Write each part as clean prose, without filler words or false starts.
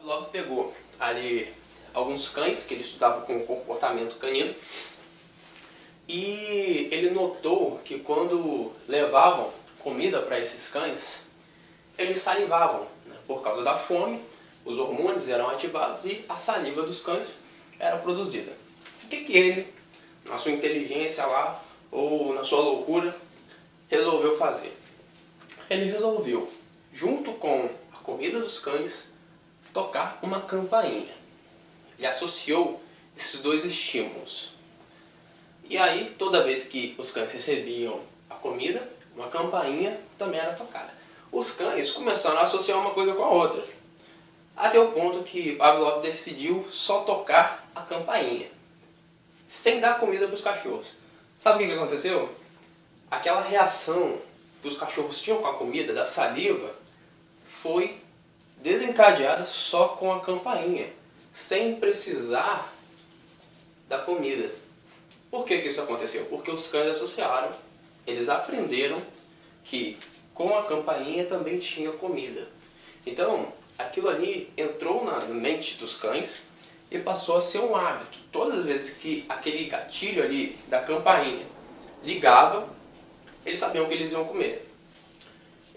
Pavlov pegou ali alguns cães que ele estudava com o comportamento canino e ele notou que quando levavam comida para esses cães, eles salivavam, né? Por causa da fome, os hormônios eram ativados e a saliva dos cães era produzida. O que ele, na sua inteligência lá, ou na sua loucura, resolveu fazer? Ele resolveu, junto com a comida dos cães, tocar uma campainha. Ele associou esses dois estímulos. E aí, toda vez que os cães recebiam a comida, uma campainha também era tocada. Os cães começaram a associar uma coisa com a outra, até o ponto que Pavlov decidiu só tocar a campainha, sem dar comida para os cachorros. Sabe o que aconteceu? Aquela reação que os cachorros tinham com a comida, da saliva, foi desencadeada só com a campainha, sem precisar da comida. Por que isso aconteceu? Porque os cães associaram, eles aprenderam que com a campainha também tinha comida. Então, aquilo ali entrou na mente dos cães e passou a ser um hábito. Todas as vezes que aquele gatilho ali da campainha ligava, eles sabiam que eles iam comer.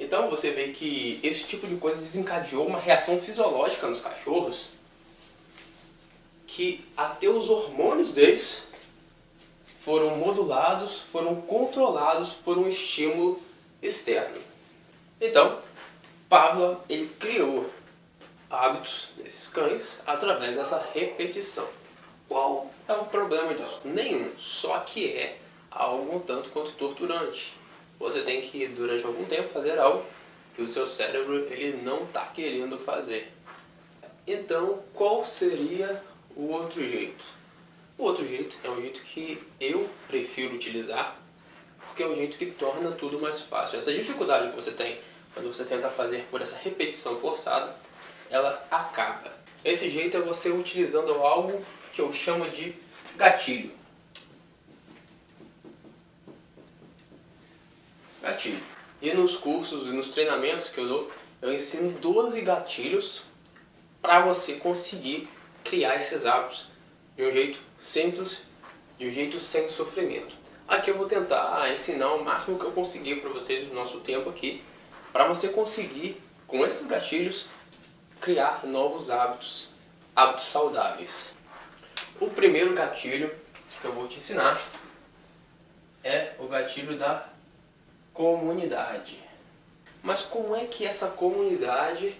Então você vê que esse tipo de coisa desencadeou uma reação fisiológica nos cachorros, que até os hormônios deles foram modulados, foram controlados por um estímulo externo. Então, Pavlov ele criou hábitos desses cães através dessa repetição. Qual é o problema disso? Nenhum, só que é algo um tanto quanto torturante. Você tem que, durante algum tempo, fazer algo que o seu cérebro ele não está querendo fazer. Então, qual seria o outro jeito? O outro jeito é um jeito que eu prefiro utilizar, porque é um jeito que torna tudo mais fácil. Essa dificuldade que você tem quando você tenta fazer por essa repetição forçada, ela acaba. Esse jeito é você utilizando algo que eu chamo de gatilho. Gatilho. E nos cursos e nos treinamentos que eu dou, eu ensino 12 gatilhos para você conseguir criar esses hábitos de um jeito simples, de um jeito sem sofrimento. Aqui eu vou tentar ensinar o máximo que eu conseguir para vocês no nosso tempo aqui, para você conseguir, com esses gatilhos, criar novos hábitos, hábitos saudáveis. O primeiro gatilho que eu vou te ensinar é o gatilho da comunidade. Mas como é que essa comunidade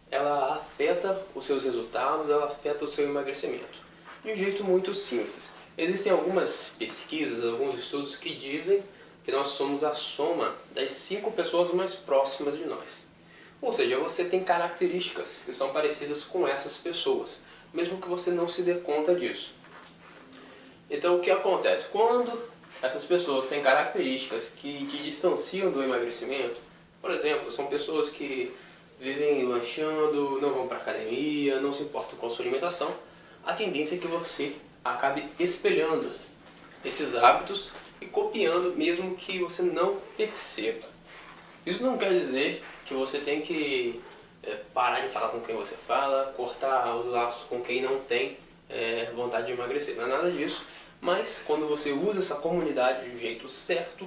ela afeta os seus resultados, ela afeta o seu emagrecimento? De um jeito muito simples. Existem algumas pesquisas, alguns estudos que dizem que nós somos a soma das 5 pessoas mais próximas de nós. Ou seja, você tem características que são parecidas com essas pessoas, mesmo que você não se dê conta disso. Então o que acontece? Quando essas pessoas têm características que te distanciam do emagrecimento, por exemplo, são pessoas que vivem lanchando, não vão para academia, não se importam com a sua alimentação, a tendência é que você acabe espelhando esses hábitos e copiando mesmo que você não perceba. Isso não quer dizer que você tem que parar de falar com quem você fala, cortar os laços com quem não tem vontade de emagrecer. Não é nada disso, mas quando você usa essa comunidade de um jeito certo,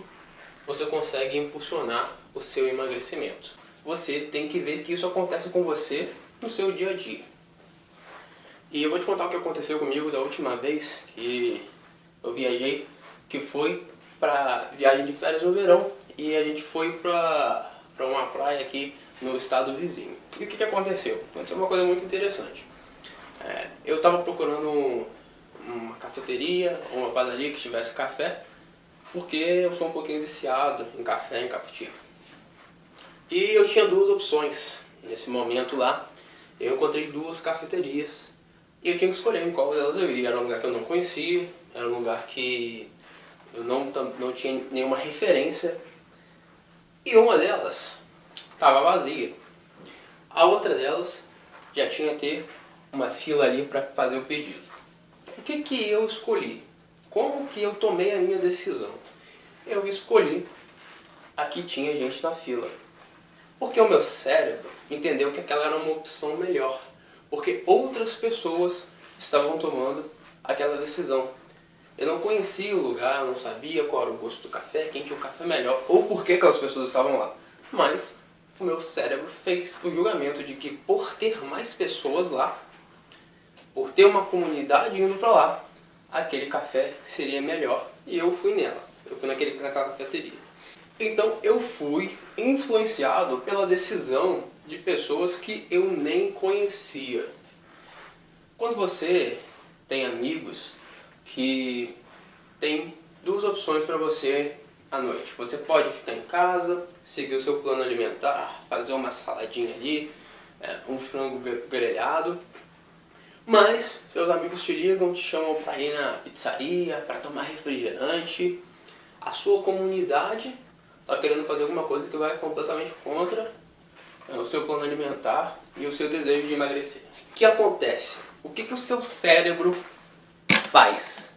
você consegue impulsionar o seu emagrecimento. Você tem que ver que isso acontece com você no seu dia a dia. E eu vou te contar o que aconteceu comigo da última vez que eu viajei, que foi para viagem de férias no verão, e a gente foi para uma praia aqui no estado vizinho. E o que aconteceu? Aconteceu uma coisa muito interessante. Eu estava procurando uma cafeteria ou uma padaria que tivesse café, porque eu sou um pouquinho viciado em café, em cappuccino. E eu tinha duas opções nesse momento lá. Eu encontrei duas cafeterias e eu tinha que escolher em qual delas eu ia. Era um lugar que eu não conhecia, era um lugar que eu não tinha nenhuma referência. E uma delas estava vazia. A outra delas já tinha até uma fila ali para fazer o pedido. O que eu escolhi? Como que eu tomei a minha decisão? Eu escolhi a que tinha gente na fila. Porque o meu cérebro entendeu que aquela era uma opção melhor. porque outras pessoas estavam tomando aquela decisão. Eu não conhecia o lugar, não sabia qual era o gosto do café, quem tinha o café melhor, ou por que aquelas pessoas estavam lá. Mas o meu cérebro fez o julgamento de que por ter mais pessoas lá, por ter uma comunidade indo para lá, aquele café seria melhor. E eu fui nela, eu fui naquela cafeteria. Então eu fui influenciado pela decisão de pessoas que eu nem conhecia. Quando você tem amigos que tem duas opções para você à noite. Você pode ficar em casa, seguir o seu plano alimentar, fazer uma saladinha ali, um frango grelhado. Mas seus amigos te ligam, te chamam para ir na pizzaria, para tomar refrigerante. A sua comunidade está querendo fazer alguma coisa que vai completamente contra o seu plano alimentar e o seu desejo de emagrecer. O que acontece? O que o seu cérebro faz?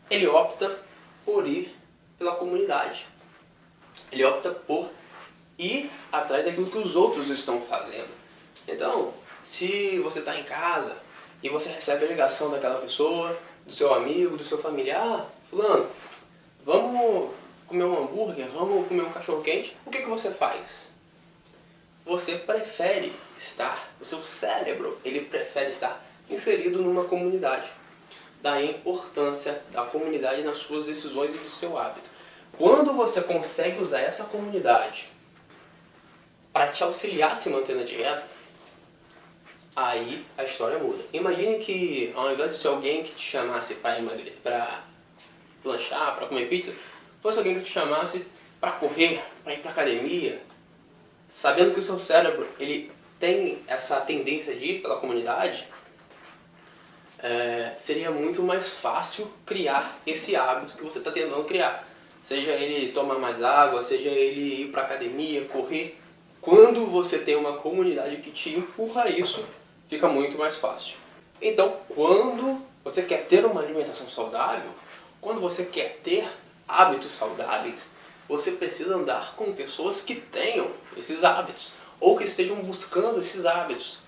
Ele opta por ir pela comunidade. Ele opta por ir atrás daquilo que os outros estão fazendo. Então, se você está em casa e você recebe a ligação daquela pessoa, do seu amigo, do seu familiar, fulano, vamos comer um hambúrguer, vamos comer um cachorro quente, o que você faz? Você prefere estar, o seu cérebro, ele prefere estar inserido numa comunidade. Daí a importância da comunidade nas suas decisões e do seu hábito. Quando você consegue usar essa comunidade para te auxiliar a se manter na dieta, aí a história muda. Imagine que ao invés de ser alguém que te chamasse para emagrecer, para lanchar, para comer pizza, fosse alguém que te chamasse para correr, para ir para academia, sabendo que o seu cérebro ele tem essa tendência de ir pela comunidade, seria muito mais fácil criar esse hábito que você está tentando criar. Seja ele tomar mais água, seja ele ir para academia, correr. Quando você tem uma comunidade que te empurra a isso, fica muito mais fácil. Então, quando você quer ter uma alimentação saudável, quando você quer ter hábitos saudáveis, você precisa andar com pessoas que tenham esses hábitos, ou que estejam buscando esses hábitos,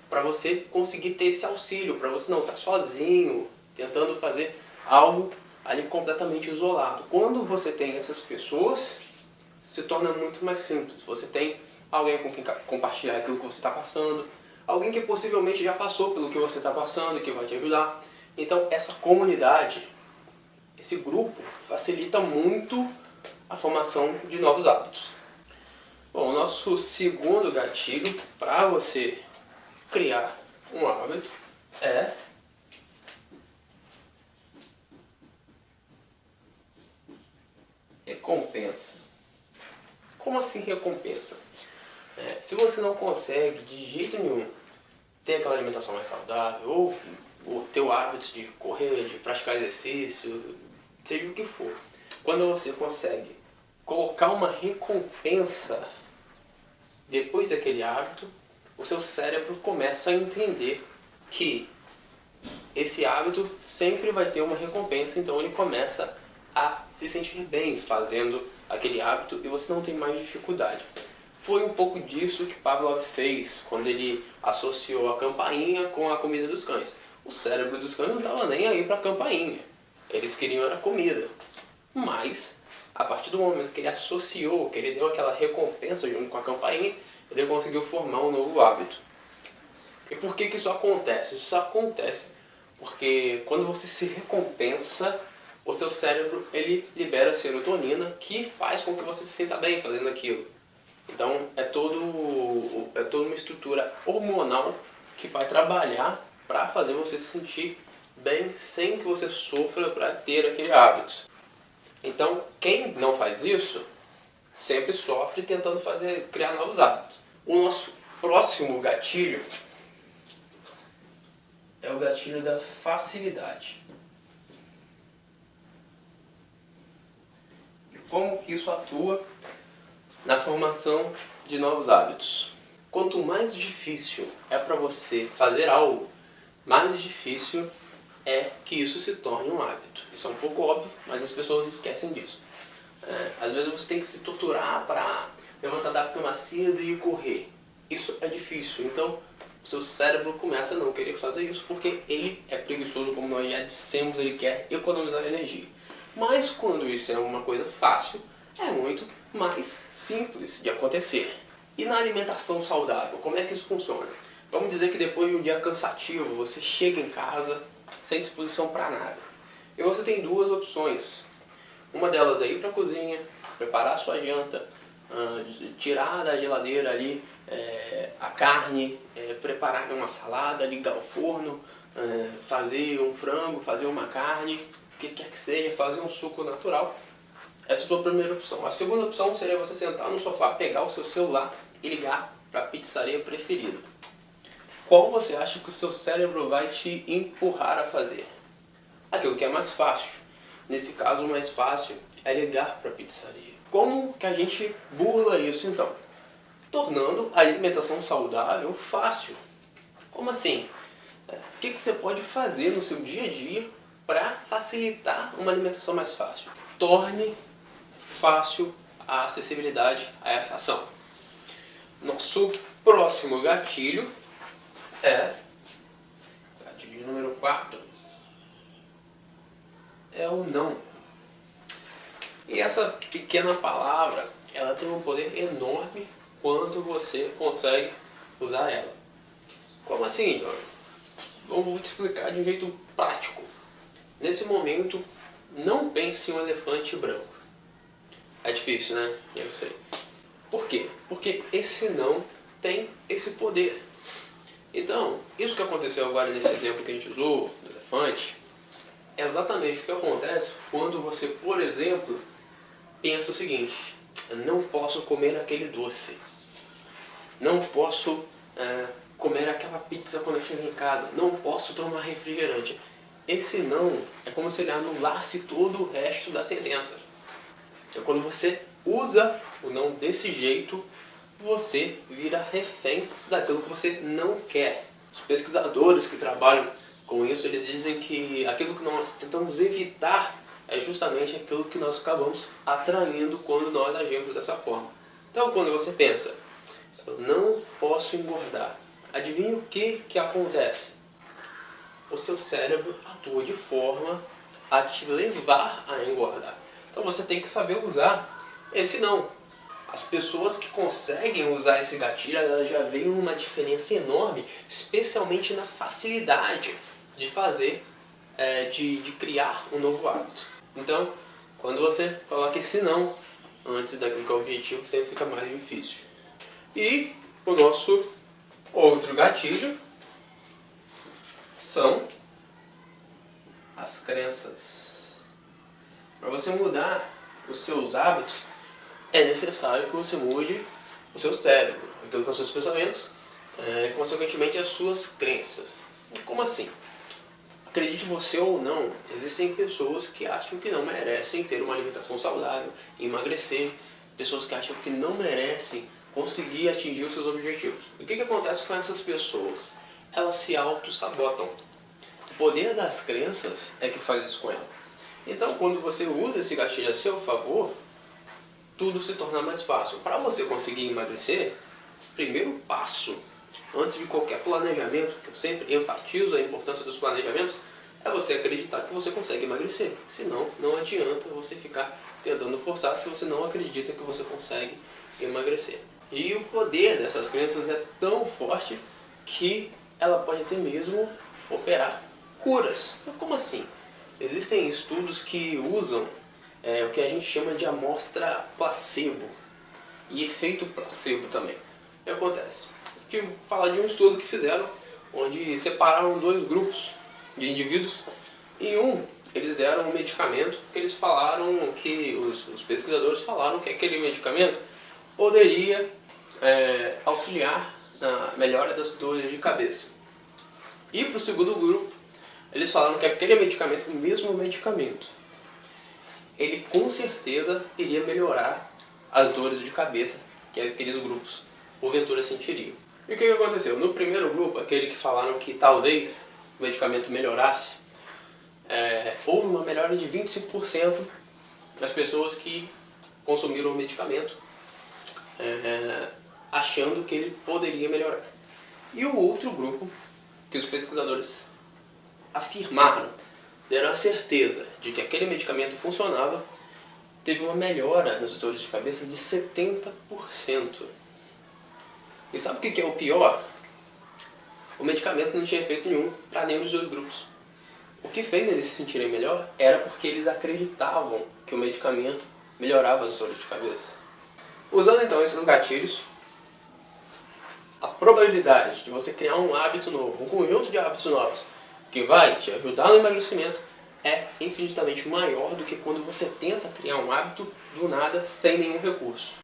para você conseguir ter esse auxílio, para você não estar sozinho, tentando fazer algo ali completamente isolado. Quando você tem essas pessoas, se torna muito mais simples. Você tem alguém com quem compartilhar aquilo que você está passando, alguém que possivelmente já passou pelo que você está passando e que vai te ajudar. Então essa comunidade, esse grupo, facilita muito a formação de novos hábitos. Bom, o nosso segundo gatilho para você criar um hábito é recompensa. Como assim recompensa? Se você não consegue de jeito nenhum ter aquela alimentação mais saudável, ou ter o hábito de correr, de praticar exercício, seja o que for, quando você consegue colocar uma recompensa depois daquele hábito, o seu cérebro começa a entender que esse hábito sempre vai ter uma recompensa, então ele começa a se sentir bem fazendo aquele hábito e você não tem mais dificuldade. Foi um pouco disso que Pavlov fez quando ele associou a campainha com a comida dos cães. O cérebro dos cães não estava nem aí para a campainha, eles queriam era comida. Mas, a partir do momento que ele associou, que ele deu aquela recompensa junto com a campainha, ele conseguiu formar um novo hábito. E por que isso acontece? Isso acontece porque quando você se recompensa, o seu cérebro ele libera serotonina, que faz com que você se sinta bem fazendo aquilo. Então é toda uma estrutura hormonal que vai trabalhar para fazer você se sentir bem sem que você sofra para ter aquele hábito. Então quem não faz isso sempre sofre tentando criar novos hábitos. O nosso próximo gatilho é o gatilho da facilidade. E como que isso atua na formação de novos hábitos? Quanto mais difícil é para você fazer algo, mais difícil é que isso se torne um hábito. Isso é um pouco óbvio, mas as pessoas esquecem disso. Às vezes você tem que se torturar para levantar da cama cedo e correr. Isso é difícil. Então, o seu cérebro começa a não querer fazer isso porque ele é preguiçoso, como nós já dissemos, ele quer economizar energia. Mas quando isso é uma coisa fácil, é muito mais simples de acontecer. E na alimentação saudável, como é que isso funciona? Vamos dizer que depois de um dia cansativo, você chega em casa sem disposição para nada. E você tem duas opções. Uma delas é ir para a cozinha, preparar a sua janta, tirar da geladeira ali a carne, preparar uma salada, ligar o forno, fazer um frango, fazer uma carne, o que quer que seja, fazer um suco natural. Essa é a sua primeira opção. A segunda opção seria você sentar no sofá, pegar o seu celular e ligar para a pizzaria preferida. Qual você acha que o seu cérebro vai te empurrar a fazer? Aquilo que é mais fácil. Nesse caso, o mais fácil é ligar para a pizzaria. Como que a gente burla isso então? Tornando a alimentação saudável fácil. Como assim? O que você pode fazer no seu dia a dia para facilitar uma alimentação mais fácil? Torne fácil a acessibilidade a essa ação. Nosso próximo gatilho é gatilho número 4. É o não. E essa pequena palavra, ela tem um poder enorme quando você consegue usar ela. Como assim, Jorge? Eu vou te explicar de um jeito prático. Nesse momento, não pense em um elefante branco. É difícil, né? Eu sei. Por quê? Porque esse não tem esse poder. Então, isso que aconteceu agora nesse exemplo que a gente usou, do elefante, é exatamente o que acontece quando você, por exemplo, pensa o seguinte: eu não posso comer aquele doce. Não posso comer aquela pizza quando eu chego em casa. Não posso tomar refrigerante. Esse não é como se ele anulasse todo o resto da sentença. Então, quando você usa o não desse jeito, você vira refém daquilo que você não quer. Os pesquisadores que trabalham com isso, eles dizem que aquilo que nós tentamos evitar é justamente aquilo que nós acabamos atraindo quando nós agimos dessa forma. Então, quando você pensa, eu não posso engordar, adivinha o que acontece? O seu cérebro atua de forma a te levar a engordar. Então você tem que saber usar esse não. As pessoas que conseguem usar esse gatilho, elas já veem uma diferença enorme, especialmente na facilidade de fazer, de criar um novo hábito. Então, quando você coloca esse não antes daquilo que é o objetivo, sempre fica mais difícil. E o nosso outro gatilho são as crenças. Para você mudar os seus hábitos, é necessário que você mude o seu cérebro, aquilo que são os seus pensamentos, consequentemente as suas crenças. Como assim? Acredite você ou não, existem pessoas que acham que não merecem ter uma alimentação saudável, emagrecer, pessoas que acham que não merecem conseguir atingir os seus objetivos. E o que acontece com essas pessoas? Elas se auto-sabotam. O poder das crenças é que faz isso com ela. Então, quando você usa esse gatilho a seu favor, tudo se torna mais fácil. Para você conseguir emagrecer, o primeiro passo, antes de qualquer planejamento, que eu sempre enfatizo a importância dos planejamentos, é você acreditar que você consegue emagrecer. Senão, não adianta você ficar tentando forçar se você não acredita que você consegue emagrecer. E o poder dessas crenças é tão forte que ela pode até mesmo operar curas. Então, como assim? Existem estudos que usam o que a gente chama de amostra placebo e efeito placebo também. O que acontece? Eu vou falar de um estudo que fizeram, onde separaram dois grupos de indivíduos. Em um, eles deram um medicamento que eles falaram que, os pesquisadores falaram que aquele medicamento poderia auxiliar na melhora das dores de cabeça. E para o segundo grupo, eles falaram que aquele medicamento, o mesmo medicamento, ele com certeza iria melhorar as dores de cabeça que aqueles grupos porventura sentiriam. E o que aconteceu? No primeiro grupo, aquele que falaram que talvez o medicamento melhorasse, houve uma melhora de 25% nas pessoas que consumiram o medicamento, achando que ele poderia melhorar. E o outro grupo, que os pesquisadores afirmaram, deram a certeza de que aquele medicamento funcionava, teve uma melhora nas dores de cabeça de 70%. E sabe o que é o pior? O medicamento não tinha efeito nenhum para nenhum dos dois grupos. O que fez eles se sentirem melhor era porque eles acreditavam que o medicamento melhorava as dores de cabeça. Usando então esses gatilhos, a probabilidade de você criar um hábito novo, um conjunto de hábitos novos, que vai te ajudar no emagrecimento, é infinitamente maior do que quando você tenta criar um hábito do nada sem nenhum recurso.